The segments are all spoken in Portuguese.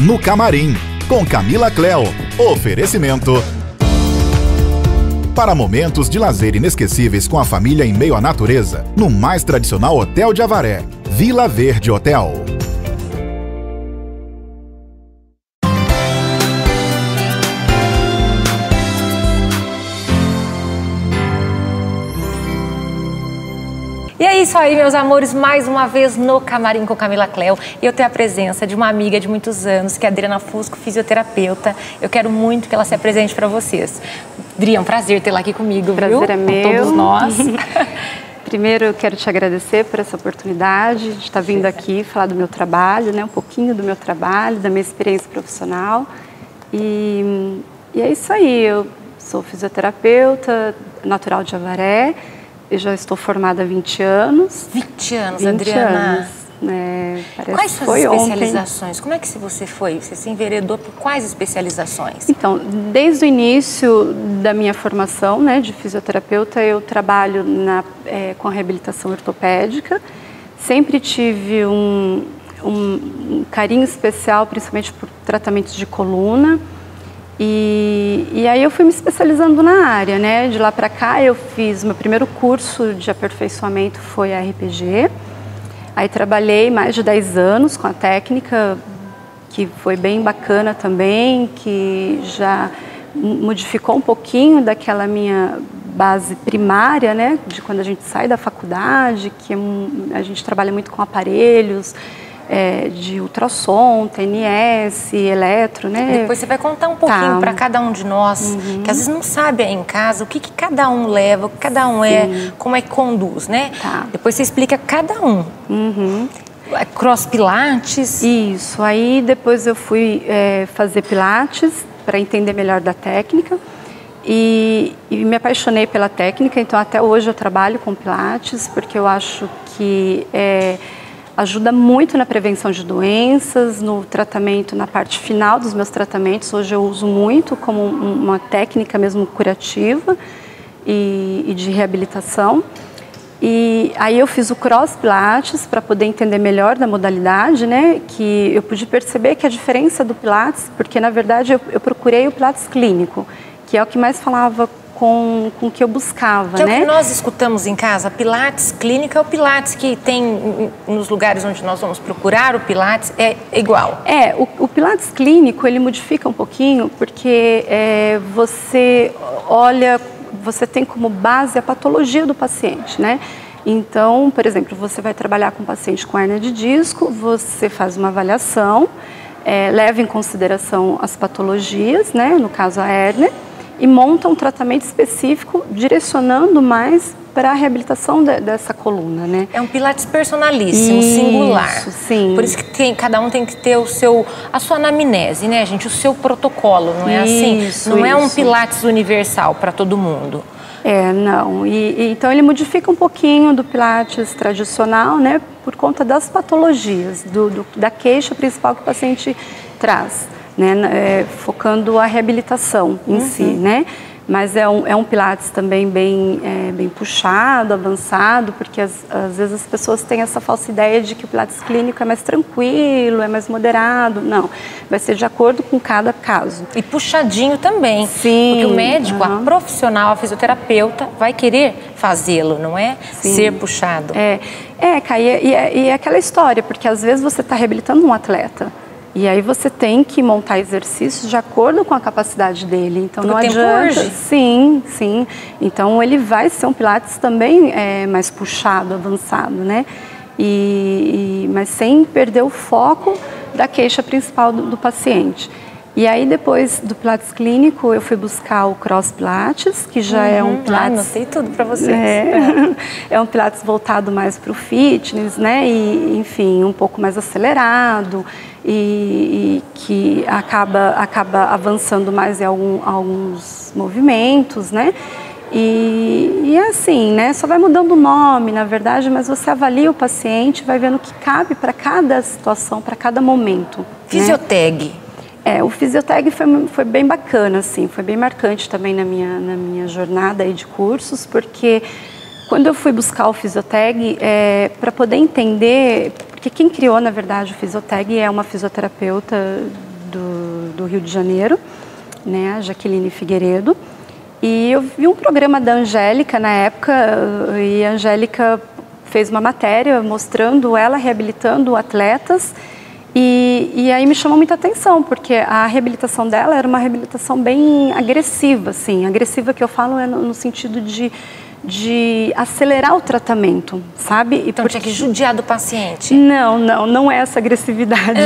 no Camarim, com Camila Cléo. Oferecimento. Para momentos de lazer inesquecíveis com a família em meio à natureza, no mais tradicional Hotel de Avaré, Vila Verde Hotel. E é isso aí, meus amores, mais uma vez no Camarim com Camila Cléo. E eu tenho a presença de uma amiga de muitos anos, que é a Adriana Fusco, fisioterapeuta. Eu quero muito que ela se apresente para vocês. Adri, é um prazer tê-la aqui comigo, prazer viu? É meu. Com todos nós. Primeiro, eu quero te agradecer por essa oportunidade de estar vindo aqui falar do meu trabalho, né? Um pouquinho do meu trabalho, da minha experiência profissional. E é isso aí, eu sou fisioterapeuta, natural de Avaré. Eu já estou formada há 20 anos. 20 anos, Adriana. Anos, né? Parece quais que suas especializações? Ontem. Como é que você foi? Você se enveredou por quais especializações? Então, desde o início da minha formação, né, de fisioterapeuta, eu trabalho com a reabilitação ortopédica. Sempre tive um carinho especial, principalmente por tratamentos de coluna. E aí eu fui me especializando na área, né? De lá para cá eu fiz, meu primeiro curso de aperfeiçoamento foi a RPG. Aí trabalhei mais de 10 anos com a técnica, que foi bem bacana também, que já modificou um pouquinho daquela minha base primária, né? De quando a gente sai da faculdade, que a gente trabalha muito com aparelhos, de ultrassom, TNS, eletro, né? Depois você vai contar um pouquinho para cada um de nós, que às vezes não sabe aí em casa o que cada um leva, o que cada um como é que conduz, né? Tá. Depois você explica cada um. Cross Pilates. Isso, aí depois eu fui fazer Pilates para entender melhor da técnica e me apaixonei pela técnica, então até hoje eu trabalho com Pilates porque eu acho que ajuda muito na prevenção de doenças, no tratamento, na parte final dos meus tratamentos. Hoje eu uso muito como uma técnica mesmo curativa e de reabilitação. E aí eu fiz o Cross Pilates para poder entender melhor da modalidade, né? Que eu pude perceber que a diferença do Pilates, porque na verdade eu procurei o Pilates clínico, que é o que mais falava com o que eu buscava, que né? É o que nós escutamos em casa, Pilates clínica é o Pilates que tem nos lugares onde nós vamos procurar o Pilates, é igual. O Pilates clínico, ele modifica um pouquinho, porque você tem como base a patologia do paciente, né? Então, por exemplo, você vai trabalhar com um paciente com hérnia de disco, você faz uma avaliação, leva em consideração as patologias, né? No caso a hérnia, e monta um tratamento específico direcionando mais para a reabilitação dessa coluna, né? É um Pilates personalíssimo, singular. Sim. Por isso que cada um tem que ter a sua anamnese, né, gente? O seu protocolo, não é assim? Não é um Pilates universal para todo mundo. Não. Então ele modifica um pouquinho do Pilates tradicional, né? Por conta das patologias, da queixa principal que o paciente traz. Né, focando a reabilitação em si, né? Mas é um Pilates também bem puxado, avançado, porque às vezes as pessoas têm essa falsa ideia de que o Pilates clínico é mais tranquilo, é mais moderado. Não, vai ser de acordo com cada caso. E puxadinho também. Sim. Porque o médico, a profissional, a fisioterapeuta, vai querer fazê-lo, não é? Sim. Ser puxado. E é aquela história, porque às vezes você está reabilitando um atleta. E aí você tem que montar exercícios de acordo com a capacidade dele. Então não adianta. Hoje. Sim. Então ele vai ser um Pilates também mais puxado, avançado, né? Mas sem perder o foco da queixa principal do paciente. E aí depois do Pilates clínico eu fui buscar o Cross Pilates, que já é um Pilates... Anotei tudo para vocês. É um Pilates voltado mais para o fitness, né? E enfim, um pouco mais acelerado. E que acaba avançando mais em alguns movimentos, né? E é assim, né? Só vai mudando o nome, na verdade, mas você avalia o paciente, vai vendo o que cabe para cada situação, para cada momento. Fisiotag. Né? O Fisiotag foi bem bacana, assim, foi bem marcante também na minha jornada aí de cursos, porque quando eu fui buscar o Fisiotag, para poder entender... Porque quem criou, na verdade, o Fisiotag é uma fisioterapeuta do Rio de Janeiro, né, a Jaqueline Figueiredo. E eu vi um programa da Angélica na época, e a Angélica fez uma matéria mostrando ela reabilitando atletas. E aí me chamou muita atenção, porque a reabilitação dela era uma reabilitação bem agressiva, assim. Agressiva que eu falo é no sentido de acelerar o tratamento, sabe? Então tinha que judiar do paciente? Não é essa agressividade.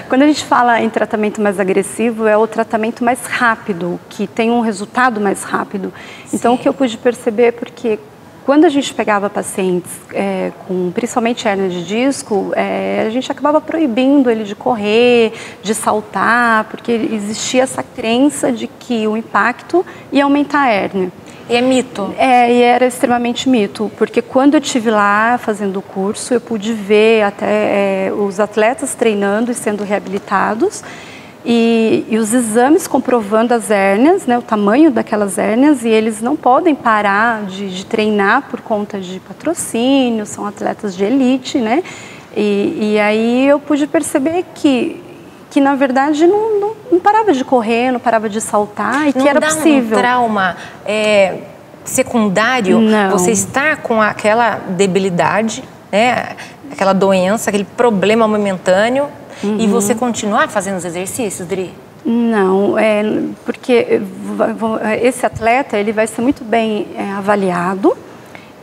Quando a gente fala em tratamento mais agressivo, é o tratamento mais rápido, que tem um resultado mais rápido. Então, o que eu pude perceber, porque quando a gente pegava pacientes com principalmente hérnia de disco, a gente acabava proibindo ele de correr, de saltar, porque existia essa crença de que o impacto ia aumentar a hérnia. E é mito? E era extremamente mito, porque quando eu estive lá fazendo o curso, eu pude ver até os atletas treinando e sendo reabilitados, e os exames comprovando as hérnias, né, o tamanho daquelas hérnias, e eles não podem parar de treinar por conta de patrocínio, são atletas de elite, né? E aí eu pude perceber que na verdade não parava de correr, não parava de saltar, e que era possível. Não dá um trauma secundário? Não. Você está com aquela debilidade, né, aquela doença, aquele problema momentâneo, e você continuar fazendo os exercícios, Dri? Não, porque esse atleta ele vai ser muito bem avaliado,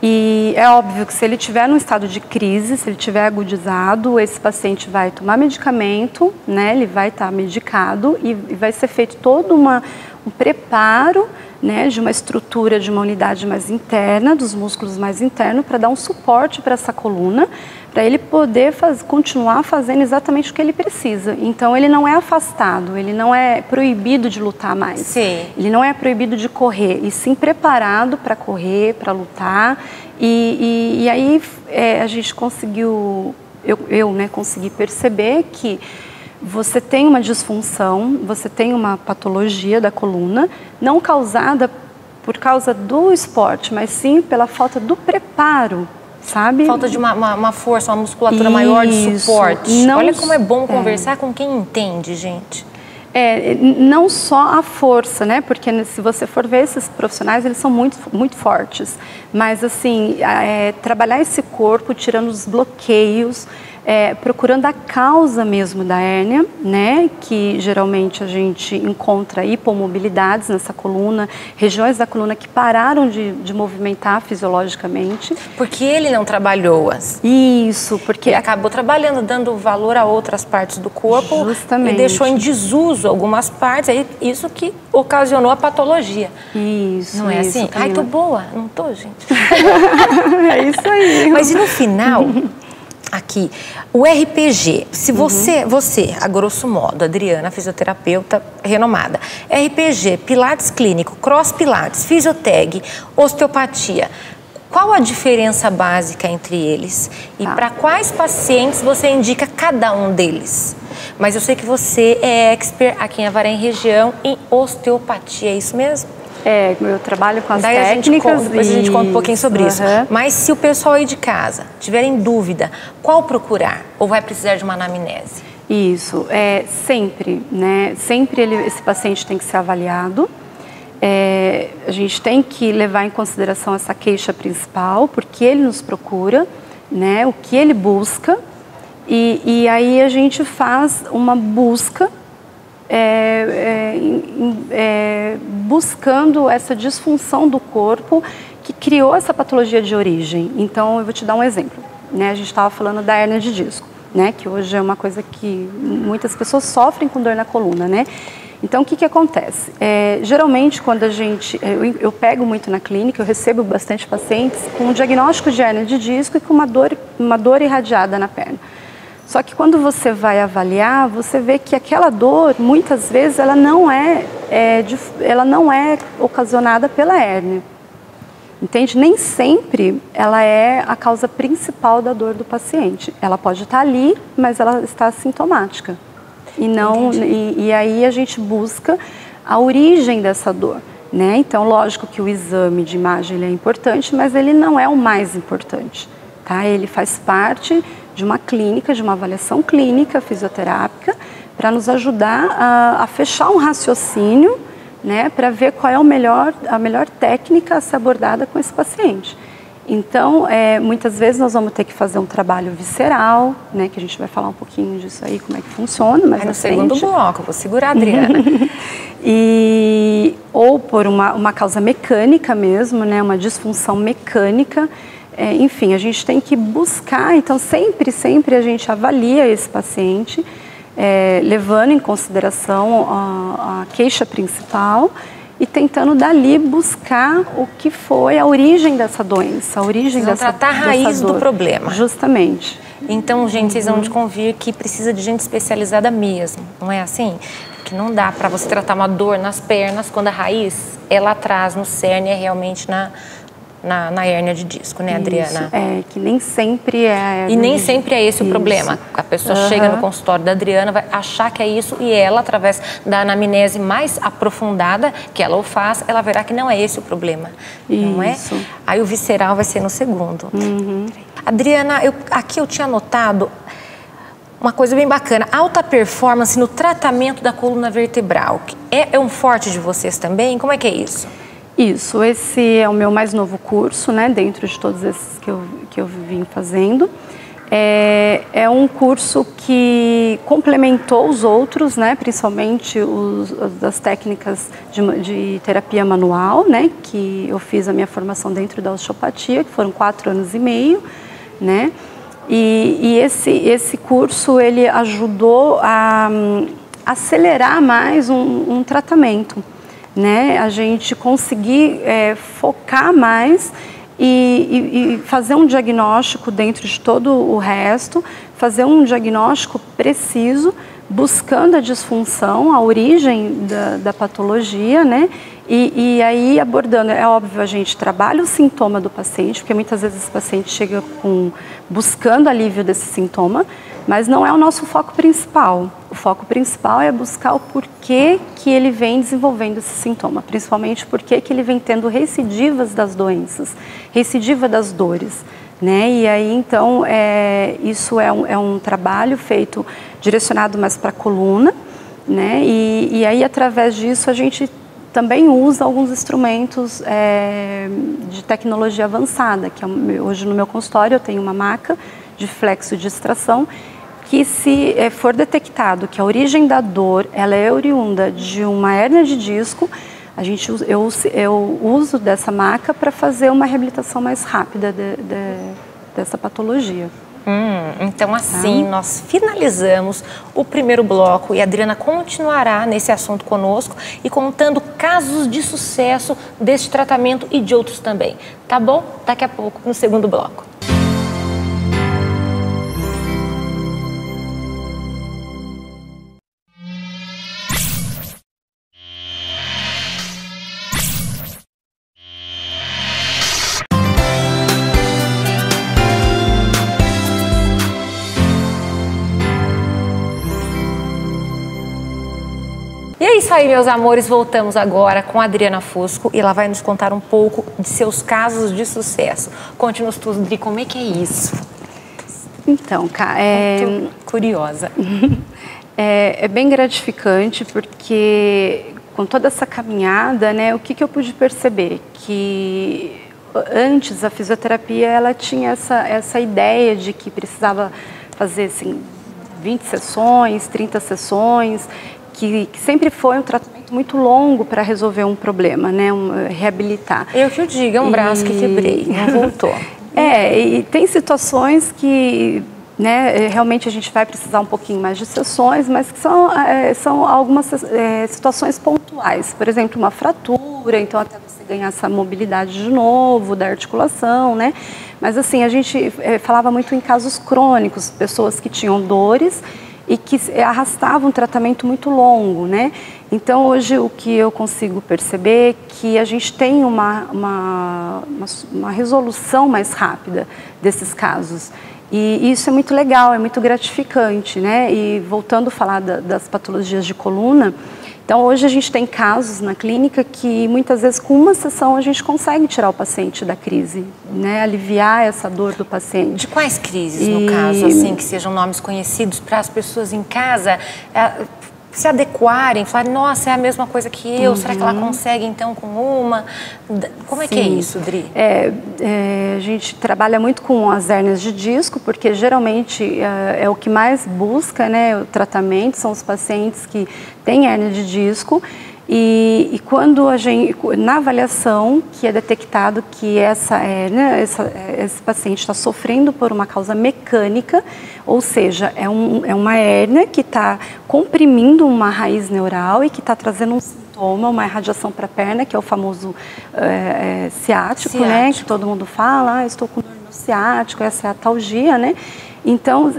e é óbvio que se ele estiver num estado de crise, se ele estiver agudizado, esse paciente vai tomar medicamento, né, ele vai estar medicado e vai ser feito todo um preparo, né, de uma estrutura, de uma unidade mais interna, dos músculos mais internos, para dar um suporte para essa coluna, para ele poder continuar fazendo exatamente o que ele precisa. Então, ele não é afastado, ele não é proibido de lutar mais. Sim. Ele não é proibido de correr, e sim preparado para correr, para lutar. E aí a gente conseguiu, eu consegui perceber que você tem uma disfunção, você tem uma patologia da coluna, não causada por causa do esporte, mas sim pela falta do preparo, sabe? Falta de uma força, uma musculatura maior de suporte. Olha como é bom conversar com quem entende, gente. Não só a força, né? Porque se você for ver esses profissionais, eles são muito, muito fortes. Mas, assim, trabalhar esse corpo, tirando os bloqueios, procurando a causa mesmo da hérnia, né? Que geralmente a gente encontra hipomobilidades nessa coluna, regiões da coluna que pararam de movimentar fisiologicamente. Porque ele não trabalhou-as. Isso, porque... Ele acabou trabalhando, dando valor a outras partes do corpo. Justamente. E deixou em desuso algumas partes, aí isso que ocasionou a patologia. Isso. Não é assim? Ai, tô boa. Não tô, gente. É isso aí. Mas e no final... Aqui, o RPG, se você, a grosso modo, Adriana, fisioterapeuta renomada, RPG, Pilates clínico, Cross Pilates, Fisioteg, osteopatia, qual a diferença básica entre eles? E para quais pacientes você indica cada um deles? Mas eu sei que você é expert aqui em Avaré, em região, em osteopatia, é isso mesmo? Eu trabalho com as técnicas. Depois a gente conta um pouquinho sobre isso. Mas se o pessoal aí de casa tiver em dúvida, qual procurar? Ou vai precisar de uma anamnese? Isso, sempre, né? Sempre esse paciente tem que ser avaliado. A gente tem que levar em consideração essa queixa principal, porque ele nos procura, né? O que ele busca. E aí a gente faz uma busca buscando essa disfunção do corpo que criou essa patologia de origem. Então, eu vou te dar um exemplo, né? A gente estava falando da hérnia de disco, né? Que hoje é uma coisa que muitas pessoas sofrem com dor na coluna, né? Então, o que acontece? Geralmente, quando a gente... Eu pego muito na clínica, eu recebo bastante pacientes com um diagnóstico de hérnia de disco e com uma dor irradiada na perna. Só que quando você vai avaliar, você vê que aquela dor, muitas vezes, ela não é ocasionada pela hérnia. Entende? Nem sempre ela é a causa principal da dor do paciente. Ela pode estar ali, mas ela está assintomática. E aí a gente busca a origem dessa dor, né? Então, lógico que o exame de imagem ele é importante, mas ele não é o mais importante, tá? Ele faz parte de uma clínica, de uma avaliação clínica fisioterápica, para nos ajudar a fechar um raciocínio, né, para ver qual é a melhor técnica a ser abordada com esse paciente. Então, muitas vezes nós vamos ter que fazer um trabalho visceral, né, que a gente vai falar um pouquinho disso aí, como é que funciona. Mas no segundo bloco, vou segurar a Adriana. Ou por uma causa mecânica mesmo, né, uma disfunção mecânica. Enfim, a gente tem que buscar, então sempre a gente avalia esse paciente, levando em consideração a queixa principal e tentando dali buscar o que foi a origem dessa doença, a origem dessa tratar a raiz do problema. Justamente. Então, gente, vocês vão de convir que precisa de gente especializada mesmo, não é assim? Que não dá para você tratar uma dor nas pernas quando a raiz é lá atrás, no cerne, é realmente na hérnia de disco, né, Adriana? Isso, que nem sempre é... E nem sempre é esse o problema. A pessoa chega no consultório da Adriana, vai achar que é isso e ela, através da anamnese mais aprofundada, que ela o faz, ela verá que não é esse o problema, não é? Aí o visceral vai ser no segundo. Adriana, aqui eu tinha anotado uma coisa bem bacana, alta performance no tratamento da coluna vertebral. É um forte de vocês também? Como é que é isso? Isso, esse é o meu mais novo curso, né, dentro de todos esses que eu vim fazendo. É um curso que complementou os outros, né, principalmente das técnicas de terapia manual, né, que eu fiz a minha formação dentro da osteopatia, que foram 4 anos e meio, né, e esse curso ele ajudou a acelerar mais um tratamento, né, a gente conseguir focar mais e fazer um diagnóstico dentro de todo o resto, fazer um diagnóstico preciso, buscando a disfunção, a origem da patologia, né? E aí abordando, é óbvio, a gente trabalha o sintoma do paciente, porque muitas vezes esse paciente chega buscando alívio desse sintoma, mas não é o nosso foco principal. O foco principal é buscar o porquê que ele vem desenvolvendo esse sintoma, principalmente porquê que ele vem tendo recidivas das doenças, recidiva das dores, né? E aí, então, isso é um trabalho feito, direcionado mais para a coluna, né? E aí, através disso, a gente também usa alguns instrumentos de tecnologia avançada, que hoje no meu consultório eu tenho uma maca de flexo de extração, que se for detectado que a origem da dor ela é oriunda de uma hérnia de disco, eu uso dessa maca para fazer uma reabilitação mais rápida dessa patologia. Então assim, nós finalizamos o primeiro bloco e a Adriana continuará nesse assunto conosco e contando casos de sucesso desse tratamento e de outros também, tá bom? Daqui a pouco, no segundo bloco. E é isso aí, meus amores, voltamos agora com a Adriana Fusco e ela vai nos contar um pouco de seus casos de sucesso. Conte-nos tudo, Adri, como é que é isso? Então, cara, muito curiosa. É bem gratificante porque com toda essa caminhada, né, o que eu pude perceber? Que antes a fisioterapia ela tinha essa ideia de que precisava fazer assim, 20 sessões, 30 sessões, que sempre foi um tratamento muito longo para resolver um problema, né, reabilitar. Eu que o digo, é um braço que quebrei, não voltou. E tem situações que, né, realmente a gente vai precisar um pouquinho mais de sessões, mas que são algumas situações pontuais. Por exemplo, uma fratura, então até você ganhar essa mobilidade de novo, da articulação, né? Mas assim, a gente falava muito em casos crônicos, pessoas que tinham dores e que arrastavam um tratamento muito longo, né? Então, hoje, o que eu consigo perceber é que a gente tem uma resolução mais rápida desses casos. E isso é muito legal, é muito gratificante, né? E voltando a falar das patologias de coluna, Então, hoje a gente tem casos na clínica que muitas vezes com uma sessão a gente consegue tirar o paciente da crise, né? Aliviar essa dor do paciente. De quais crises, no caso, assim, que sejam nomes conhecidos para as pessoas em casa se adequarem, falarem, nossa, é a mesma coisa que eu, será que ela consegue então com uma? Como é que é isso, Dri? A gente trabalha muito com as hérnias de disco, porque geralmente é o que mais busca, né, o tratamento, são os pacientes que têm hérnia de disco. E quando na avaliação, que é detectado que essa hérnia, esse paciente está sofrendo por uma causa mecânica, ou seja, é uma hérnia que está comprimindo uma raiz neural e que está trazendo um sintoma, uma irradiação para a perna, que é o famoso ciático, né? Que todo mundo fala, estou com dor no ciático, essa é a atalgia, né? Então,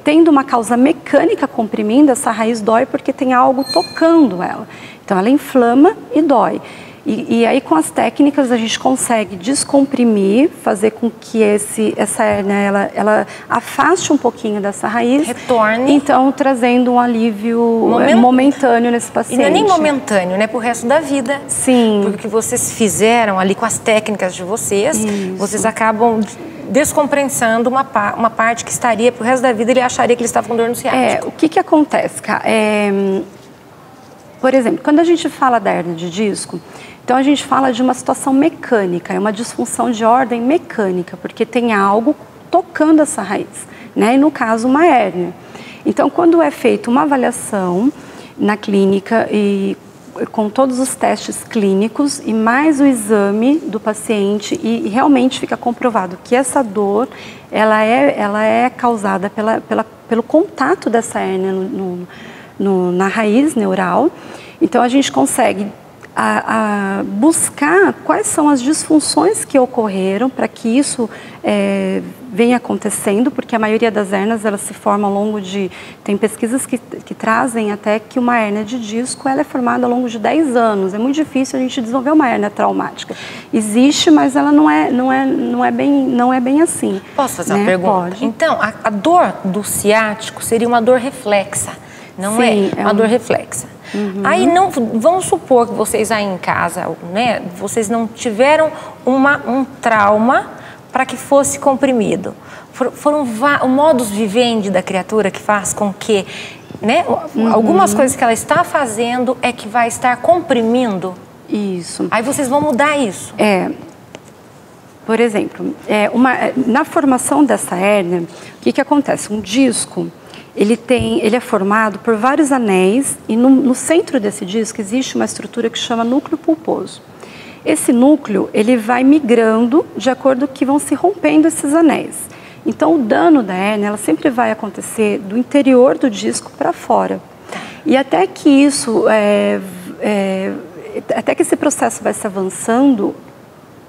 tendo uma causa mecânica comprimindo, essa raiz dói porque tem algo tocando ela. Então, ela inflama e dói. E aí, com as técnicas, a gente consegue descomprimir, fazer com que essa hérnia, ela afaste um pouquinho dessa raiz. Retorne. Então, trazendo um alívio momentâneo nesse paciente. E não é nem momentâneo, né? Pro resto da vida. Sim. Porque o que vocês fizeram ali com as técnicas de vocês, vocês acabam descompensando uma parte que estaria pro resto da vida, ele acharia que ele estava com dor no ciático. O que acontece, cara? Por exemplo, quando a gente fala da hérnia de disco, então a gente fala de uma situação mecânica, é uma disfunção de ordem mecânica, porque tem algo tocando essa raiz, né? E no caso, uma hérnia. Então, quando é feita uma avaliação na clínica e com todos os testes clínicos e mais o exame do paciente e realmente fica comprovado que essa dor, ela é causada pelo contato dessa hérnia na raiz neural. Então, a gente consegue buscar quais são as disfunções que ocorreram para que isso venha acontecendo, porque a maioria das hérnias, elas se formam ao longo de... Tem pesquisas que trazem até que uma hérnia de disco, ela é formada ao longo de 10 anos. É muito difícil a gente desenvolver uma hérnia traumática. Existe, mas ela não é bem assim. Posso fazer uma pergunta? Pode. Então, a dor do ciático seria uma dor reflexa, não Sim, é? Uma dor reflexa. Aí, vamos supor que vocês aí em casa, né, vocês não tiveram um trauma para que fosse comprimido. Foram o modus vivendi da criatura que faz com que, né, algumas coisas que ela está fazendo é que vai estar comprimindo. Isso. Aí vocês vão mudar isso. Por exemplo, na formação dessa hérnia, o que acontece? Um disco, ele é formado por vários anéis e no centro desse disco existe uma estrutura que chama núcleo pulposo. Esse núcleo, ele vai migrando de acordo que vão se rompendo esses anéis. Então, o dano da hérnia, ela sempre vai acontecer do interior do disco para fora. E até que isso, até que esse processo vai se avançando,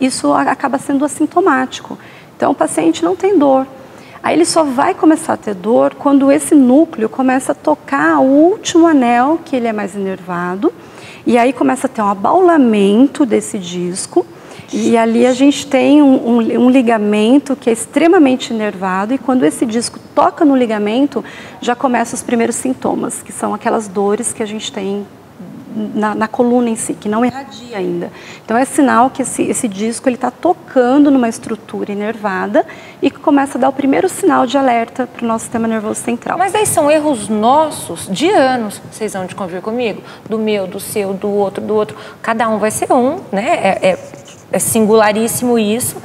isso acaba sendo assintomático. Então, o paciente não tem dor. Aí ele só vai começar a ter dor quando esse núcleo começa a tocar o último anel, que ele é mais inervado, e aí começa a ter um abaulamento desse disco, e ali a gente tem um ligamento que é extremamente inervado, e quando esse disco toca no ligamento, já começam os primeiros sintomas, que são aquelas dores que a gente tem na coluna em si, que não irradia ainda. Então é sinal que esse disco está tocando numa estrutura inervada e que começa a dar o primeiro sinal de alerta para o nosso sistema nervoso central. Mas aí são erros nossos de anos, vocês vão de convir comigo? Do meu, do seu, do outro. Cada um vai ser um, né? É singularíssimo isso.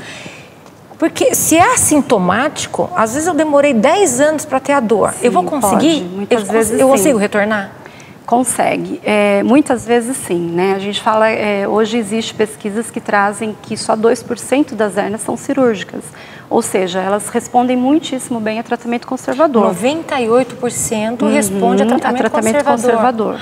Porque se é assintomático, às vezes eu demorei 10 anos para ter a dor. Sim, eu vou conseguir? Pode. Muitas vezes eu sim. consigo retornar? Consegue. Muitas vezes sim, né? A gente fala, hoje existe pesquisas que trazem que só 2% das hérnias são cirúrgicas. Ou seja, elas respondem muitíssimo bem a tratamento conservador. 98% responde a tratamento conservador.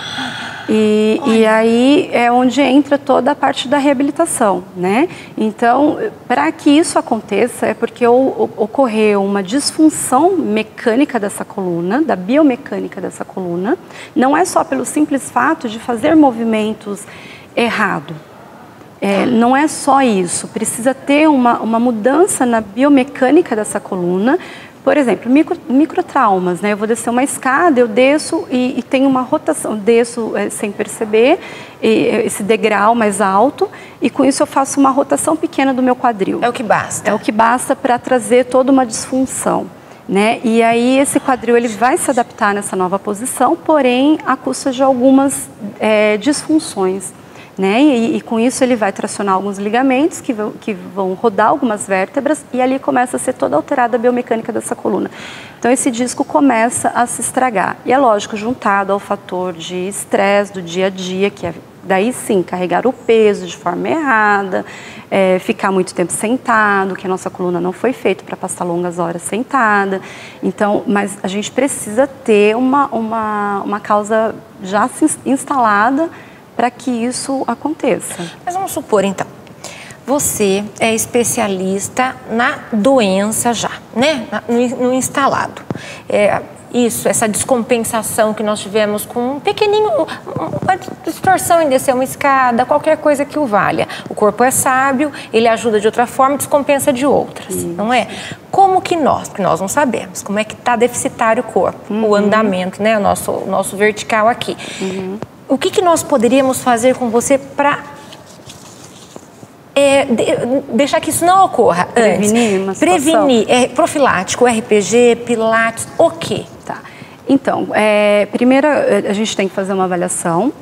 E aí é onde entra toda a parte da reabilitação, né? Então, para que isso aconteça, é porque ocorreu uma disfunção mecânica dessa coluna, da biomecânica dessa coluna. Não é só pelo simples fato de fazer movimentos errado. Não é só isso, precisa ter uma mudança na biomecânica dessa coluna. Por exemplo, microtraumas, né? Eu vou descer uma escada, eu desço e tenho uma rotação, desço sem perceber, esse degrau mais alto, e com isso eu faço uma rotação pequena do meu quadril. É o que basta. É o que basta para trazer toda uma disfunção, né? E aí esse quadril ele vai se adaptar nessa nova posição, porém à custa de algumas disfunções. Né? E com isso ele vai tracionar alguns ligamentos que vão rodar algumas vértebras e ali começa a ser toda alterada a biomecânica dessa coluna. Então esse disco começa a se estragar. E é lógico, juntado ao fator de estresse do dia a dia, que é daí sim carregar o peso de forma errada, ficar muito tempo sentado, que a nossa coluna não foi feita para passar longas horas sentada. Então, mas a gente precisa ter uma causa já instalada para que isso aconteça. Mas vamos supor, então, você é especialista na doença já, né? No instalado. Essa descompensação que nós tivemos com um pequenininho, uma distorção em descer uma escada, qualquer coisa que o valha. O corpo é sábio, ele ajuda de outra forma, descompensa de outras, não é? Como que porque nós não sabemos, como é que está deficitário o corpo, o andamento, né? O nosso vertical aqui. O que nós poderíamos fazer com você para deixar que isso não ocorra antes? Prevenir, profilático, RPG, pilates, o quê? Tá. Então, primeiro a gente tem que fazer uma avaliação,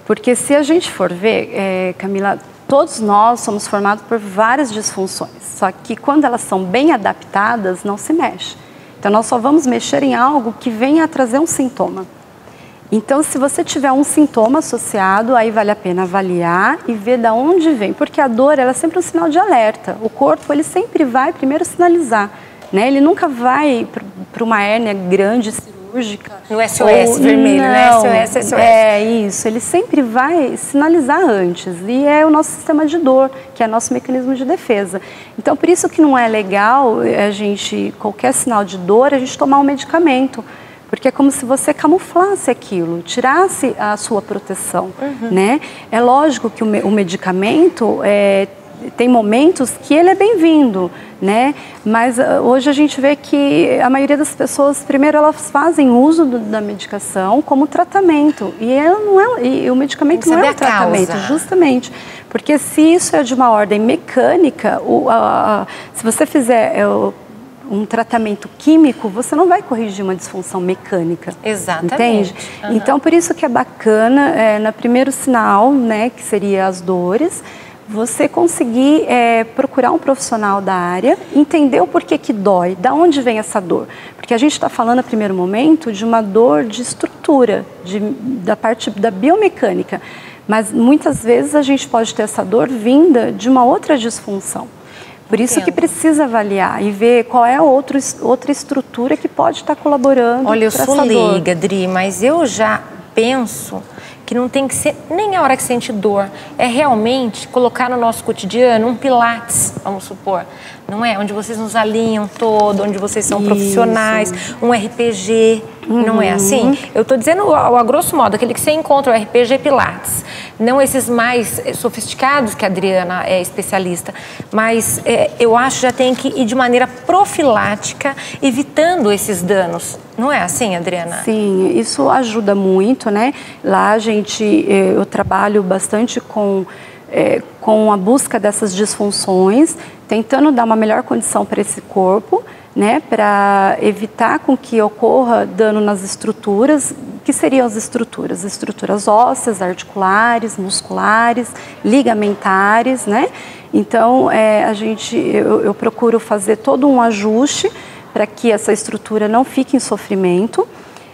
porque se a gente for ver, Camila, todos nós somos formados por várias disfunções, só que quando elas são bem adaptadas, não se mexe. Então, nós só vamos mexer em algo que venha a trazer um sintoma. Então, se você tiver um sintoma associado, aí vale a pena avaliar e ver de onde vem, porque a dor ela é sempre um sinal de alerta. O corpo ele sempre vai primeiro sinalizar, né? Ele nunca vai para uma hérnia grande cirúrgica. No SOS vermelho, não, né? SOS. É isso, ele sempre vai sinalizar antes e é o nosso sistema de dor, que é nosso mecanismo de defesa. Então, por isso que não é legal qualquer sinal de dor, a gente tomar um medicamento. Porque é como se você camuflasse aquilo, tirasse a sua proteção, né? É lógico que o medicamento tem momentos que ele é bem-vindo, né? Mas hoje a gente vê que a maioria das pessoas, primeiro, elas fazem uso da medicação como tratamento. E o medicamento não é um tratamento, justamente. Porque se isso é de uma ordem mecânica, se você fizer um tratamento químico, você não vai corrigir uma disfunção mecânica. Exatamente. Entende? Então, por isso que é bacana, no primeiro sinal, né, que seria as dores, você conseguir procurar um profissional da área, entender o porquê que dói, da onde vem essa dor. Porque a gente está falando, no primeiro momento, de uma dor de estrutura, da parte da biomecânica. Mas, muitas vezes, a gente pode ter essa dor vinda de uma outra disfunção. Por isso que precisa avaliar e ver qual é a outra estrutura que pode estar colaborando. Olha, eu sou leiga, Dri, mas eu já penso que não tem que ser nem a hora que sente dor. É realmente colocar no nosso cotidiano um pilates, vamos supor, não é? Onde vocês nos alinham todo, onde vocês são profissionais, um RPG, não é assim? Eu estou dizendo, a grosso modo, aquele que você encontra, o RPG Pilates. Não esses mais sofisticados, que a Adriana é especialista, mas eu acho que já tem que ir de maneira profilática, evitando esses danos. Não é assim, Adriana? Sim, isso ajuda muito, né? Lá eu trabalho bastante com a busca dessas disfunções, tentando dar uma melhor condição para esse corpo, né, para evitar com que ocorra dano nas estruturas. Que seriam as estruturas? Estruturas ósseas, articulares, musculares, ligamentares, né? Então, eu procuro fazer todo um ajuste para que essa estrutura não fique em sofrimento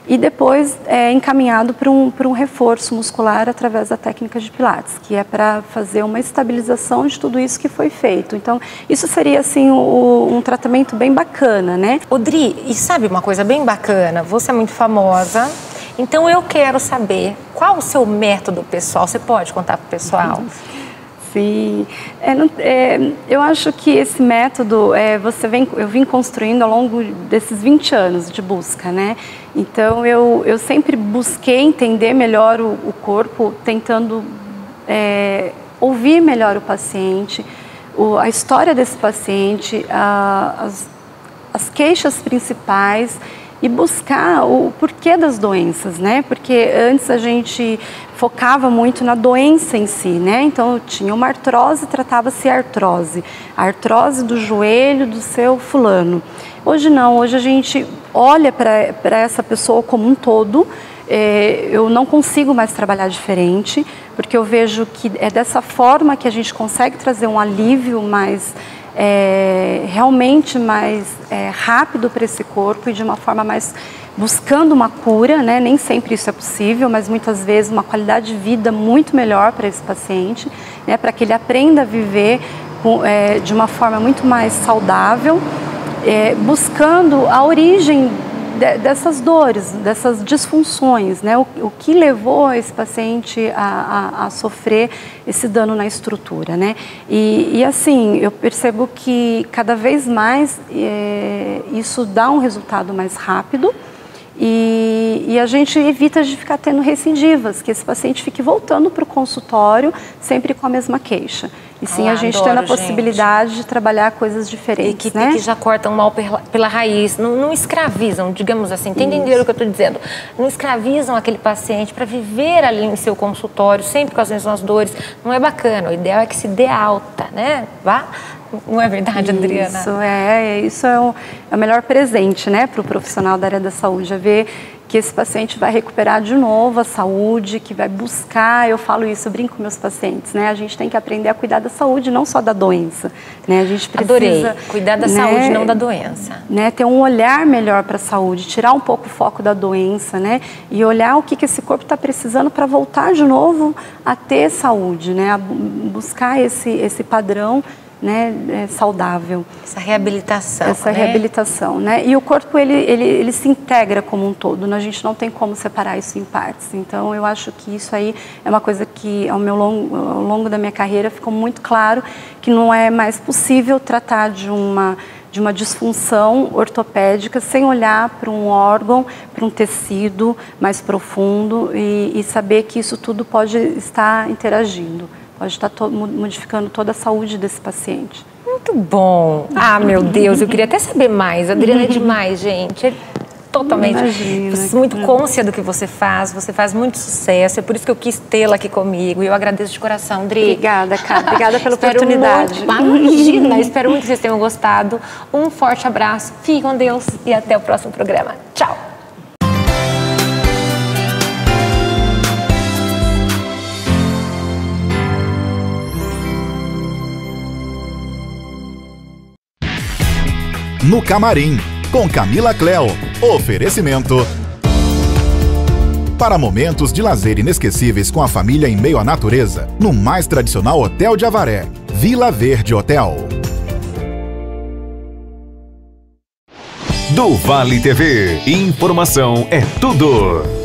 e depois encaminhado para um reforço muscular através da técnica de Pilates, que é para fazer uma estabilização de tudo isso que foi feito. Então, isso seria, assim, um tratamento bem bacana, né? Dri, e sabe uma coisa bem bacana? Você é muito famosa, então eu quero saber qual o seu método pessoal. Você pode contar para o pessoal? Sim, eu acho que esse método eu vim construindo ao longo desses 20 anos de busca, né? Então eu sempre busquei entender melhor o corpo, tentando ouvir melhor o paciente, a história desse paciente, as queixas principais e buscar o porquê das doenças, né? Porque antes a gente focava muito na doença em si, né? Então, tinha uma artrose, tratava-se artrose. A artrose do joelho do seu fulano. Hoje não, hoje a gente olha para essa pessoa como um todo. Eu não consigo mais trabalhar diferente, porque eu vejo que é dessa forma que a gente consegue trazer um alívio mais... realmente mais rápido para esse corpo e de uma forma mais buscando uma cura, né? Nem sempre isso é possível, mas muitas vezes uma qualidade de vida muito melhor para esse paciente, né? Para que ele aprenda a viver de uma forma muito mais saudável, buscando a origem dessas dores, dessas disfunções, né? O que levou esse paciente a sofrer esse dano na estrutura, né? E assim, eu percebo que cada vez mais isso dá um resultado mais rápido e a gente evita de ficar tendo recidivas, que esse paciente fique voltando para o consultório sempre com a mesma queixa. E sim, a gente tendo a possibilidade de trabalhar coisas diferentes, né? Que já cortam mal pela raiz, não escravizam, digamos assim, tem entender o que eu estou dizendo? Não escravizam aquele paciente para viver ali em seu consultório, sempre com as mesmas dores. Não é bacana, o ideal é que se dê alta, né? Vá. Não é verdade, Adriana? Isso é o melhor presente, né, para o profissional da área da saúde, é ver que esse paciente vai recuperar de novo a saúde, que vai buscar, eu falo isso, eu brinco com meus pacientes, né, a gente tem que aprender a cuidar da saúde, não só da doença, né, a gente precisa... Adorei, cuidar da saúde, não da doença. Né, ter um olhar melhor para a saúde, tirar um pouco o foco da doença, né, e olhar o que esse corpo está precisando para voltar de novo a ter saúde, né, a buscar esse padrão, né, saudável. Essa reabilitação. Reabilitação, né? E o corpo, ele se integra como um todo, né? A gente não tem como separar isso em partes. Então, eu acho que isso aí é uma coisa que, ao longo da minha carreira, ficou muito claro que não é mais possível tratar de uma disfunção ortopédica sem olhar para um órgão, para um tecido mais profundo e saber que isso tudo pode estar interagindo. Pode estar modificando toda a saúde desse paciente. Muito bom. Ah, meu Deus, eu queria até saber mais. A Adriana é demais, gente. É totalmente. Imagina, muito cônscia do que você faz muito sucesso. É por isso que eu quis tê-la aqui comigo. E eu agradeço de coração, Adri. Obrigada, cara. Obrigada pela oportunidade. Imagina, espero muito que vocês tenham gostado. Um forte abraço, fique com Deus e até o próximo programa. Tchau. No Camarim, com Camila Cléo. Oferecimento. Para momentos de lazer inesquecíveis com a família em meio à natureza, no mais tradicional Hotel de Avaré, Vila Verde Hotel. Do Vale TV, informação é tudo.